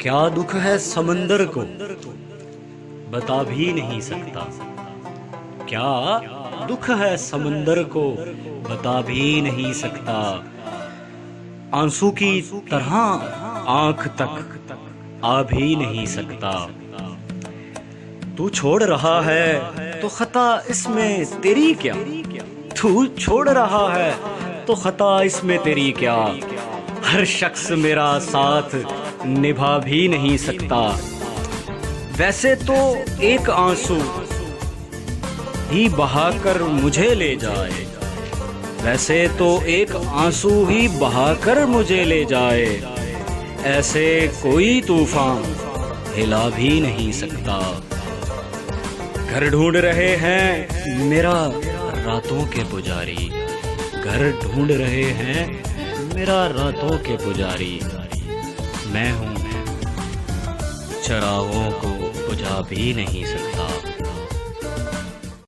क्या दुख है समंदर को बता भी नहीं सकता। क्या दुख है समंदर को बता भी नहीं सकता। आंसू की तरह आंख तक आ भी नहीं सकता। तू छोड़ रहा है तो खता इसमें तेरी क्या। तू छोड़ रहा है तो खता इसमें तेरी क्या। हर शख्स मेरा साथ निभा भी नहीं सकता। वैसे तो एक आंसू ही बहाकर मुझे ले जाए। वैसे तो एक आंसू ही बहाकर मुझे ले जाए। ऐसे कोई तूफान हिला भी नहीं सकता। घर ढूंढ रहे हैं मेरा रातों के पुजारी। घर ढूंढ रहे हैं मेरा रातों के पुजारी। मैं हूँ चरागों को बुझा भी नहीं सकता।